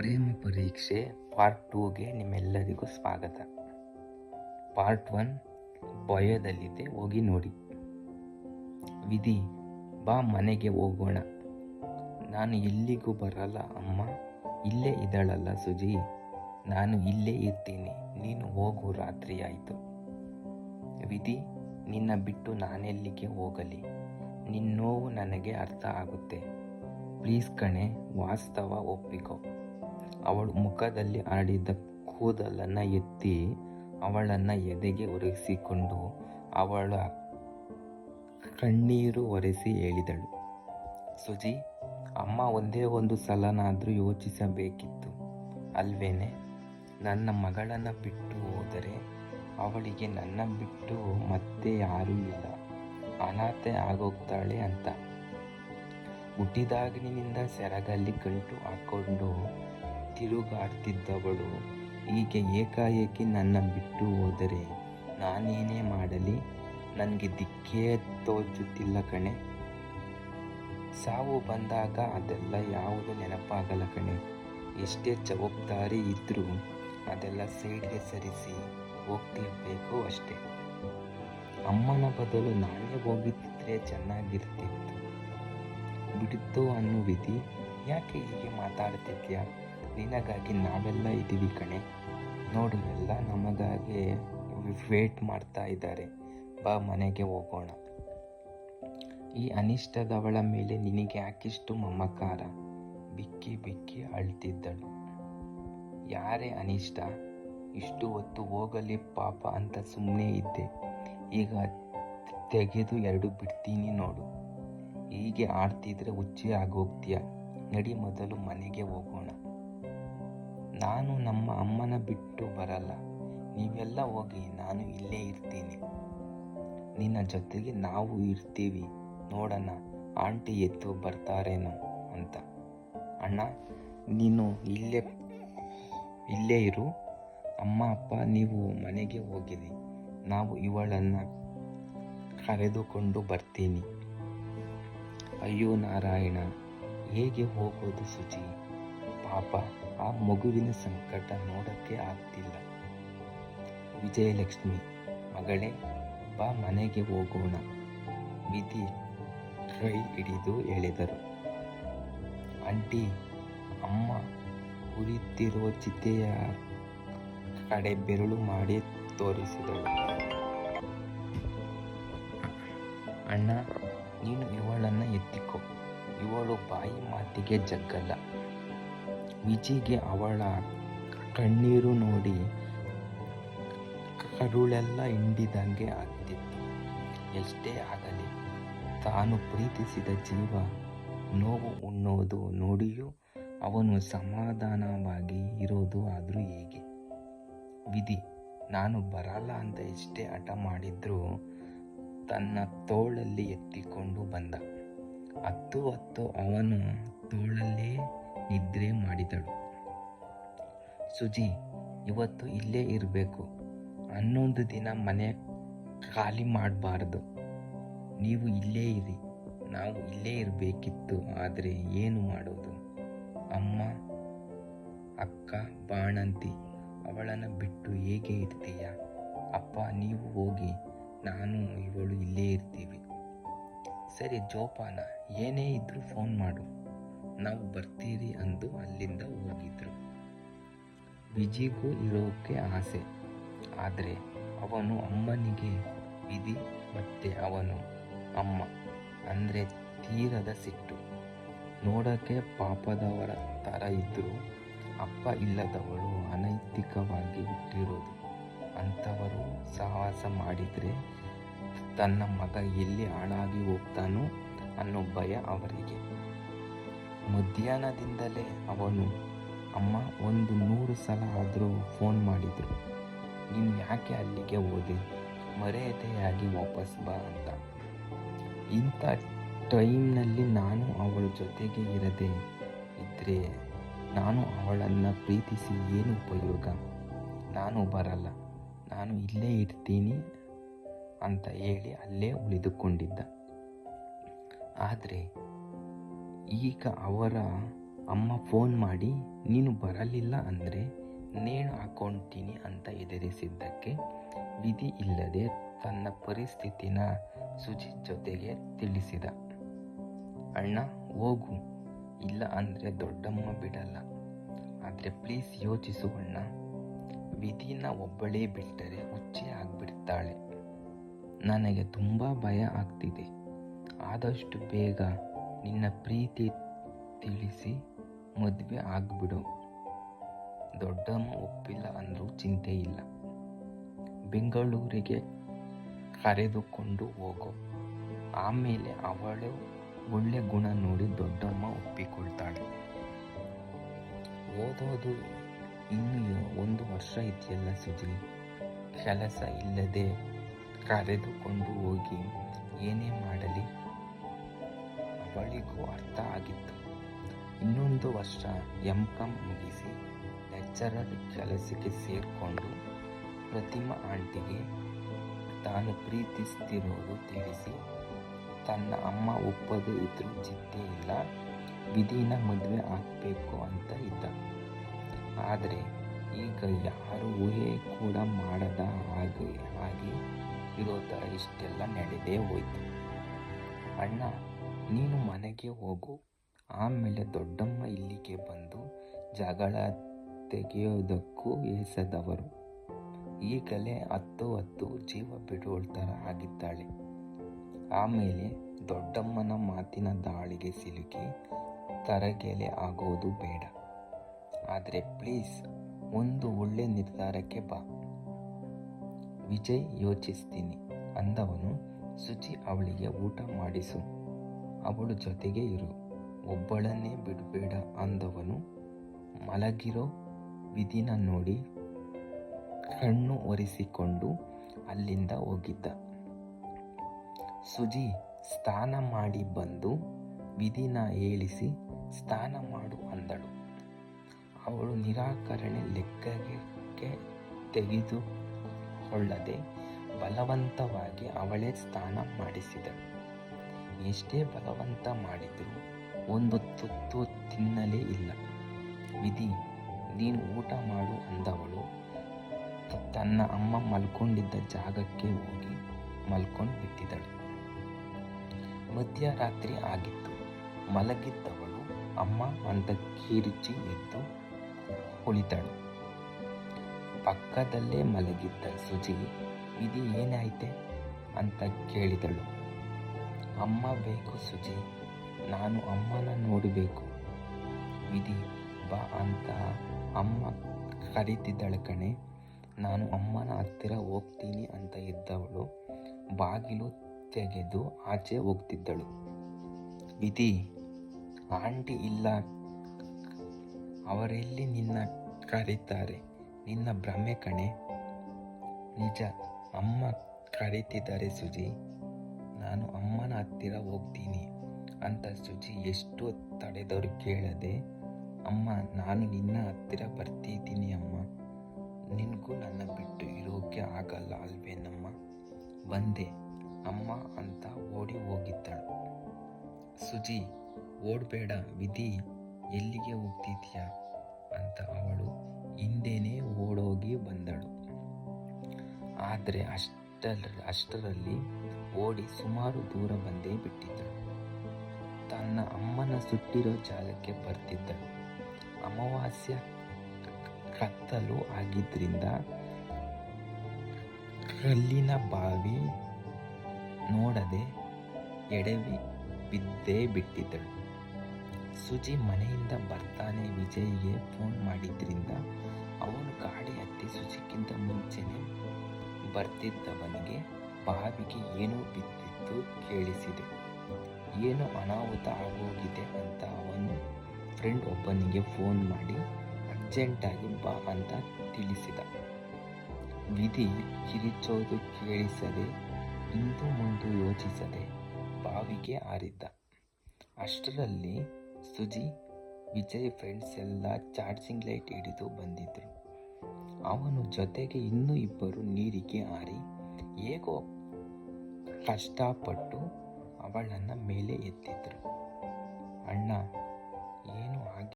ಪ್ರೇಮ ಪರೀಕ್ಷೆ ಪಾರ್ಟ್ 2ಗೆ ನಿಮ್ಮೆಲ್ಲರಿಗೂ ಸ್ವಾಗತ. ಪಾರ್ಟ್ 1 ಭಯದಲ್ಲಿದೆ, ಹೋಗಿ ನೋಡಿ. ವಿಧಿ, ಬಾ ಮನೆಗೆ ಹೋಗೋಣ. ನಾನು ಎಲ್ಲಿಗೂ ಬರಲ್ಲ ಅಮ್ಮ, ಇಲ್ಲೇ ಇದ್ದಾಳಲ್ಲ ಸುಜಿ, ನಾನು ಇಲ್ಲೇ ಇರ್ತೀನಿ, ನೀನು ಹೋಗು, ರಾತ್ರಿ ಆಯಿತು. ವಿಧಿ, ನಿನ್ನ ಬಿಟ್ಟು ನಾನೆಲ್ಲಿಗೆ ಹೋಗಲಿ, ನಿನ್ನ ನೋವು ನನಗೆ ಅರ್ಥ ಆಗುತ್ತೆ, ಪ್ಲೀಸ್ ಕಣೆ, ವಾಸ್ತವ ಒಪ್ಪಿಕೋ. ಅವಳು ಮುಖದಲ್ಲಿ ಆಡಿದ ಕೂದಲನ್ನು ಎತ್ತಿ ಅವಳನ್ನು ಎದೆಗೆ ಒರೆಸಿಕೊಂಡು ಅವಳ ಕಣ್ಣೀರು ಒರೆಸಿ ಹೇಳಿದಳು, ಸುಜಿ, ಅಮ್ಮ ಒಂದೇ ಒಂದು ಸಲನಾದರೂ ಯೋಚಿಸಬೇಕಿತ್ತು ಅಲ್ವೇನೆ? ನನ್ನ ಮಗಳನ್ನು ಬಿಟ್ಟು ಹೋದರೆ ಅವಳಿಗೆ ನನ್ನ ಬಿಟ್ಟು ಮತ್ತೆ ಯಾರೂ ಇಲ್ಲ, ಅನಾಥೆ ಆಗೋಗ್ತಾಳೆ ಅಂತ. ಹುಟ್ಟಿದಾಗಿನಿಂದ ಸೆರಗಲ್ಲಿ ಗಂಟು ಹಾಕ್ಕೊಂಡು ತಿರುಗಾಡ್ತಿದ್ದವಳು ಹೀಗೆ ಏಕಾಏಕಿ ನನ್ನ ಬಿಟ್ಟು ಹೋದರೆ ನಾನೇನೇ ಮಾಡಲಿ? ನನಗೆ ದಿಕ್ಕೇ ತೋಚುತ್ತಿಲ್ಲ ಕಣೆ. ಸಾವು ಬಂದಾಗ ಅದೆಲ್ಲ ಯಾವುದು ನೆನಪಾಗಲ್ಲ ಕಣೆ. ಎಷ್ಟೇ ಜವಾಬ್ದಾರಿ ಇದ್ದರೂ ಅದೆಲ್ಲ ಸೈಡ್ಗೆ ಸರಿಸಿ ಹೋಗ್ತಿರ್ಬೇಕು ಅಷ್ಟೆ. ಅಮ್ಮನ ಬದಲು ನಾನೇ ಹೋಗಿದ್ದಿದ್ರೆ ಚೆನ್ನಾಗಿರ್ತಿತ್ತು. ಬಿಡುತ್ತೋ ಅನ್ನೋ ವಿಧಿ, ಯಾಕೆ ಹೀಗೆ ಮಾತಾಡ್ತಿದ್ಯಾ? ನಿನಗಾಗಿ ನಾವೆಲ್ಲ ಇದ್ದೀವಿ ಕಣೆ. ನೋಡು, ಎಲ್ಲ ನಮಗಾಗಿ ವೇಟ್ ಮಾಡ್ತಾ ಇದ್ದಾರೆ. ಬಾ ಮನೆಗೆ ಹೋಗೋಣ. ಈ ಅನಿಷ್ಟದವಳ ಮೇಲೆ ನಿನಗೆ ಯಾಕಿಷ್ಟು ಮಮಕಾರ? ಬಿಕ್ಕಿ ಬಿಕ್ಕಿ ಅಳ್ತಿದ್ದಳು. ಯಾರೇ ಅನಿಷ್ಟ? ಇಷ್ಟು ಹೊತ್ತು ಹೋಗಲಿ ಪಾಪ ಅಂತ ಸುಮ್ಮನೆ ಇದ್ದೆ, ಈಗ ತೆಗೆದು 2 ಬಿಡ್ತೀನಿ ನೋಡು. ಹೀಗೆ ಆಡ್ತಿದ್ರೆ ಹುಚ್ಚಿ ಆಗೋಗ್ತೀಯ. ನಡಿ, ಮೊದಲು ಮನೆಗೆ ಹೋಗೋಣ. ನಾನು ನಮ್ಮ ಅಮ್ಮನ ಬಿಟ್ಟು ಬರಲ್ಲ, ನೀವೆಲ್ಲ ಹೋಗಿ, ನಾನು ಇಲ್ಲೇ ಇರ್ತೀನಿ. ನಿನ್ನ ಜೊತೆಗೆ ನಾವು ಇರ್ತೀವಿ, ನೋಡೋಣ ಆಂಟಿ ಎದ್ದು ಬರ್ತಾರೇನೋ ಅಂತ. ಅಣ್ಣ, ನೀನು ಇಲ್ಲೇ ಇರು. ಅಮ್ಮ ಅಪ್ಪ ನೀವು ಮನೆಗೆ ಹೋಗಿರಿ, ನಾವು ಇವಳನ್ನು ಕರೆದುಕೊಂಡು ಬರ್ತೀನಿ. ಅಯ್ಯೋ ನಾರಾಯಣ, ಹೇಗೆ ಹೋಗೋದು ಸುಜಿ? ಪಾಪ, ಆ ಮಗುವಿನ ಸಂಕಟ ನೋಡೋಕ್ಕೆ ಆಗ್ತಿಲ್ಲ. ವಿಜಯಲಕ್ಷ್ಮಿ, ಮಗಳೇ, ಬಾ ಮನೆಗೆ ಹೋಗೋಣ. ವಿಧಿ ಕೈ ಹಿಡಿದು ಎಳೆದರು. ಆಂಟಿ, ಅಮ್ಮ ಉರಿತಿರುವ ಚಿತೆಯ ಕಡೆ ಬೆರಳು ಮಾಡಿ ತೋರಿಸಿದಳು. ಅಣ್ಣ, ನೀನು ಇವಳನ್ನು ಎತ್ತಿಕೋ, ಇವಳು ಬಾಯಿ ಮಾತಿಗೆ ಜಗ್ಗಲ್ಲ. ವಿಜಿಗೆ ಅವಳ ಕಣ್ಣೀರು ನೋಡಿ ಕರುಳೆಲ್ಲ ಹಿಂಡಿದಂಗೆ ಆಗ್ತಿತ್ತು. ಎಷ್ಟೇ ಆಗಲಿ, ತಾನು ಪ್ರೀತಿಸಿದ ಜೀವ ನೋವು ಉಣ್ಣೋದು ನೋಡಿಯೂ ಅವನು ಸಮಾಧಾನವಾಗಿ ಇರೋದು ಆದರೂ ಹೇಗೆ? ವಿಧಿ, ನಾನು ಬರಲ್ಲ ಅಂತ ಎಷ್ಟೇ ಹಠ ಮಾಡಿದ್ರೂ ತನ್ನ ತೋಳಲ್ಲಿ ಎತ್ತಿಕೊಂಡು ಬಂದ. ಹತ್ತು ಅವನು ತೋಳಲ್ಲೇ ನಿದ್ರೆ ಮಾಡಿದಳು. ಸುಜಿ, ಇವತ್ತು ಇಲ್ಲೇ ಇರಬೇಕು. 11 ದಿನ ಮನೆ ಖಾಲಿ ಮಾಡಬಾರ್ದು. ನೀವು ಇಲ್ಲೇ ಇರಿ, ನಾವು ಇಲ್ಲೇ ಇರಬೇಕಿತ್ತು. ಆದರೆ ಏನು ಮಾಡೋದು? ಅಮ್ಮ, ಅಕ್ಕ, ಬಾಣಂತಿ, ಅವಳನ್ನು ಬಿಟ್ಟು ಹೇಗೆ ಇರ್ತೀಯ? ಅಪ್ಪ, ನೀವು ಹೋಗಿ, ನಾನು ಇವಳು ಇಲ್ಲೇ ಇರ್ತೀವಿ. ಸರಿ ಜೋಪಾನ, ಏನೇ ಇದ್ರೂ ಫೋನ್ ಮಾಡು, ನಾವು ಬರ್ತೀರಿ ಅಂದು ಅಲ್ಲಿಂದ ಹೋಗಿದ್ರು. ವಿಜಿಗೂ ಇರೋಕ್ಕೆ ಆಸೆ, ಆದರೆ ಅವನು ಅಮ್ಮನಿಗೆ ವಿಧಿ ಮತ್ತೆ ಅವನು ಅಮ್ಮ ಅಂದರೆ ತೀರದ ಸಿಟ್ಟು. ನೋಡೋಕ್ಕೆ ಪಾಪದವರ ಥರ ಇದ್ದರೂ ಅಪ್ಪ ಇಲ್ಲದವಳು ಅನೈತಿಕವಾಗಿ ಹುಟ್ಟಿರೋದು. ಅಂಥವರು ಸಾಹಸ ಮಾಡಿದರೆ ತನ್ನ ಮಗ ಎಲ್ಲಿ ಹಾಳಾಗಿ ಹೋಗ್ತಾನೋ ಅನ್ನೋ ಭಯ ಅವರಿಗೆ. ಮಧ್ಯಾಹ್ನದಿಂದಲೇ ಅವನು ಅಮ್ಮ ಒಂದು 100 ಸಲ ಆದರೂ ಫೋನ್ ಮಾಡಿದರು, ನೀನು ಯಾಕೆ ಅಲ್ಲಿಗೆ ಹೋದೆ? ಮರ್ಯಾದೆಯಾಗಿ ವಾಪಸ್ ಬಾ ಅಂತ. ಇಂಥ ಟೈಮ್ನಲ್ಲಿ ನಾನು ಅವಳ ಜೊತೆಗೆ ಇರದೆ ಇದ್ದರೆ ನಾನು ಅವಳನ್ನು ಪ್ರೀತಿಸಿ ಏನು ಉಪಯೋಗ? ನಾನು ಬರಲ್ಲ, ನಾನು ಇಲ್ಲೇ ಇರ್ತೀನಿ ಅಂತ ಹೇಳಿ ಅಲ್ಲೇ ಉಳಿದುಕೊಂಡಿದ್ದ. ಆದರೆ ಈಗ ಅವರ ಅಮ್ಮ ಫೋನ್ ಮಾಡಿ ನೀನು ಬರಲಿಲ್ಲ ಅಂದರೆ ನೇಣು ಹಾಕ್ಕೊಳ್ತೀನಿ ಅಂತ ಎದುರಿಸಿದ್ದಕ್ಕೆ ವಿಧಿ ಇಲ್ಲದೆ ತನ್ನ ಪರಿಸ್ಥಿತಿನ ಸುಜಿ ಜೊತೆಗೆ ತಿಳಿಸಿದ. ಅಣ್ಣ ಹೋಗು, ಇಲ್ಲ ಅಂದರೆ ದೊಡ್ಡಮ್ಮ ಬಿಡಲ್ಲ, ಆದರೆ ಪ್ಲೀಸ್ ಯೋಚಿಸು ಅಣ್ಣ. ವಿಧಿನ ಒಬ್ಬಳೇ ಬಿಟ್ಟರೆ ಹುಚ್ಚಿ ಆಗಿಬಿಡ್ತಾಳೆ. ನನಗೆ ತುಂಬ ಭಯ ಆಗ್ತಿದೆ. ಆದಷ್ಟು ಬೇಗ ನಿನ್ನ ಪ್ರೀತಿ ತಿಳಿಸಿ ಮದುವೆ ಆಗಿಬಿಡು. ದೊಡ್ಡಮ್ಮ ಒಪ್ಪಿಲ್ಲ ಅಂದರೂ ಚಿಂತೆ ಇಲ್ಲ, ಬೆಂಗಳೂರಿಗೆ ಕರೆದುಕೊಂಡು ಹೋಗೋ. ಆಮೇಲೆ ಅವಳು ಒಳ್ಳೆ ಗುಣ ನೋಡಿ ದೊಡ್ಡಮ್ಮ ಒಪ್ಪಿಕೊಳ್ತಾಳೆ. ಓದೋದು ಇನ್ನು 1 ವರ್ಷ ಇದೆಯಲ್ಲ ಸುಜಿ, ಕೆಲಸ ಇಲ್ಲದೆ ಕರೆದುಕೊಂಡು ಹೋಗಿ ಏನೇ ಮಾಡಲಿ? ಅವಳಿಗೂ ಅರ್ಥ ಆಗಿತ್ತು. ಇನ್ನೊಂದು ವರ್ಷ MCom ಮುಗಿಸಿ ಲೆಕ್ಚರರ್ ಕೆಲಸಕ್ಕೆ ಸೇರಿಕೊಂಡು ಪ್ರತಿಮಾ ಆಂಟಿಗೆ ತಾನು ಪ್ರೀತಿಸ್ತಿರೋದು ತಿಳಿಸಿ ತನ್ನ ಅಮ್ಮ ಒಪ್ಪದೇ ಇದ್ರೂ ಚಿಂತೆ ಇಲ್ಲ, ವಿಧಿನ ಮದುವೆ ಆಗಬೇಕು ಅಂತ ಇದ್ದ. ಆದರೆ ಈಗ ಯಾರು ಊಹೆ ಕೂಡ ಮಾಡದ ಹಾಗೆ ಇರೋ ಥರ ಇಷ್ಟೆಲ್ಲ ನಡೆದೇ ಹೋಯ್ತು. ಅಣ್ಣ, ನೀನು ಮನೆಗೆ ಹೋಗು. ಆಮೇಲೆ ದೊಡ್ಡಮ್ಮ ಇಲ್ಲಿಗೆ ಬಂದು ಜಗಳ ತೆಗೆಯೋದಕ್ಕೂ ಎಸೆದವರು. ಈಗಲೇ 10 ಜೀವ ಬಿಡೋಳ್ ಥರ ಆಗಿದ್ದಾಳೆ. ಆಮೇಲೆ ದೊಡ್ಡಮ್ಮನ ಮಾತಿನ ದಾಳಿಗೆ ಸಿಲುಕಿ ತರಗೆಲೆ ಆಗೋದು ಬೇಡ. ಆದರೆ ಪ್ಲೀಸ್ ಒಂದು ಒಳ್ಳೆ ನಿರ್ಧಾರಕ್ಕೆ ಬಾ. ವಿಜಯ್ ಯೋಚಿಸ್ತೀನಿ ಅಂದವನು. ಸುಜಿ, ಅವಳಿಗೆ ಊಟ ಮಾಡಿಸು, ಅವಳು ಜೊತೆಗೆ ಇರು, ಒಬ್ಬಳನ್ನೇ ಬಿಡಬೇಡ ಅಂದವನು. ಮಲಗಿರೋ ವಿಧಿನ ನೋಡಿ ಕಣ್ಣು ಒರೆಸಿಕೊಂಡು ಅಲ್ಲಿಂದ ಹೋಗಿದ್ದ. ಸುಜಿ ಸ್ನಾನ ಮಾಡಿ ಬಂದು ವಿಧಿನ ಹೇಳಿಸಿ ಸ್ನಾನ ಮಾಡು ಅಂದಳು. ಅವಳು ನಿರಾಕರಣೆ ಲೆಕ್ಕಕ್ಕೆ ತೆಗೆದುಕೊಳ್ಳದೆ ಬಲವಂತವಾಗಿ ಅವಳೇ ಸ್ನಾನ ಮಾಡಿಸಿದಳು. ಎಷ್ಟೇ ಬಲವಂತ ಮಾಡಿದರೂ ಒಂದು ತುತ್ತು ತಿನ್ನಲೇ ಇಲ್ಲ. ವಿಧಿ, ನೀನು ಊಟ ಮಾಡು ಅಂದವಳು ತನ್ನ ಅಮ್ಮ ಮಲ್ಕೊಂಡಿದ್ದ ಜಾಗಕ್ಕೆ ಹೋಗಿ ಮಲ್ಕೊಂಡು ಬಿಟ್ಟಿದ್ದಳು. ಮಧ್ಯರಾತ್ರಿ ಆಗಿತ್ತು. ಮಲಗಿದ್ದವಳು ಅಮ್ಮ ಅಂತ ಕಿರಿಚಿ ಎದ್ದು ಕುಳಿತಳು. ಪಕ್ಕದಲ್ಲೇ ಮಲಗಿದ್ದ ಸುಜಿ, ವಿಧಿ ಏನಾಯ್ತೆ ಅಂತ ಕೇಳಿದಳು. ಅಮ್ಮ ಬೇಕು ಸುಜಿ, ನಾನು ಅಮ್ಮನ ನೋಡಬೇಕು. ವಿಧಿ, ಬಾ ಅಂತ ಅಮ್ಮ ಕರೀತಿದ್ದಳು ಕಣೆ. ನಾನು ಅಮ್ಮನ ಹತ್ತಿರ ಹೋಗ್ತೀನಿ ಅಂತ ಇದ್ದವಳು ಬಾಗಿಲು ತೆಗೆದು ಆಚೆ ಹೋಗ್ತಿದ್ದಳು. ವಿಧಿ, ಆಂಟಿ ಇಲ್ಲ, ಅವರೆಲ್ಲಿ ನಿನ್ನ ಕರೀತಾರೆ, ನಿನ್ನ ಭ್ರಮೆ ಕಣೆ. ನಿಜ, ಅಮ್ಮ ಕರೀತಿದ್ದಾರೆ ಸುಜಿ, ನಾನು ಅಮ್ಮನ ಹತ್ತಿರ ಹೋಗ್ತೀನಿ ಅಂತ ಸುಜಿ ಎಷ್ಟು ತಡೆದವರು ಕೇಳದೆ, ಅಮ್ಮ ನಾನು ನಿನ್ನ ಹತ್ತಿರ ಬರ್ತಿದ್ದೀನಿ ಅಮ್ಮ, ನಿನಗೂ ನನ್ನ ಬಿಟ್ಟು ಇರೋಕೆ ಆಗಲ್ಲ ಅಲ್ವೇನಮ್ಮ, ಬಂದೆ ಅಮ್ಮ ಅಂತ ಓಡಿ ಹೋಗಿದ್ದಳು. ಸುಜಿ, ಓಡಬೇಡ ವಿಧಿ, ಎಲ್ಲಿಗೆ ಹೋಗ್ತಿದ್ಯಾ ಅಂತ ಅವಳು ಹಿಂದೆನೇ ಓಡೋಗಿ ಬಂದಳು. ಆದರೆ ಅಷ್ಟರಲ್ಲಿ ಓಡಿ ಸುಮಾರು ದೂರ ಬಂದೇ ಬಿಟ್ಟಿದ್ದಳು. ತನ್ನ ಅಮ್ಮನ ಸುಟ್ಟಿರೋ ಜಾಗಕ್ಕೆ ಬರ್ತಿದ್ದಳು. ಅಮಾವಾಸ್ಯ ಕತ್ತಲು ಆಗಿದ್ರಿಂದ ಕಲ್ಲಿನ ಬಾವಿ ನೋಡದೆ ಎಡವಿ ಬಿದ್ದೇ ಬಿಟ್ಟಿದ್ದಳು. ಸುಜಿ ಮನೆಯಿಂದ ಬರ್ತಾನೆ ವಿಜಯ್ಗೆ ಫೋನ್ ಮಾಡಿದ್ರಿಂದ ಅವನು ಗಾಡಿ ಹತ್ತಿ ಸುಜಿಗಿಂತ ಮುಂಚೆನೆ ಬರ್ತಿದ್ದವನಿಗೆ ಬಾವಿಗೆ ಏನೋ ಬಿದ್ದಿದ್ದು ಕೇಳಿಸಿದೆ. ಏನೋ ಅನಾಹುತ ಆಗೋಗಿದೆ ಅಂತ ಅವನು ಫ್ರೆಂಡ್ ಒಬ್ಬನಿಗೆ ಫೋನ್ ಮಾಡಿ ಅರ್ಜೆಂಟಾಗಿ ಬಾ ಅಂತ ತಿಳಿಸಿದ. ವಿಧಿ ಕಿರಿಚೋದು ಕೇಳಿಸದೆ ಇಂದು ಮುಂದೆ ಯೋಚಿಸದೆ ಬಾವಿಗೆ ಹಾರಿದ್ದ. ಅಷ್ಟರಲ್ಲಿ ಸುಜಿ, ವಿಜಯ್ ಫ್ರೆಂಡ್ಸ್ ಎಲ್ಲ ಚಾರ್ಜಿಂಗ್ ಲೈಟ್ ಹಿಡಿದು ಬಂದಿದ್ರು. ಅವನು ಜೊತೆಗೆ ಇನ್ನೂ ಇಬ್ಬರು ನೀರಿಗೆ ಹಾರಿ ಹೇಗೋ ಕಷ್ಟಪಟ್ಟು ಅವಳನ್ನು ಮೇಲೆ ಎತ್ತಿದ್ರು. ಅಣ್ಣ,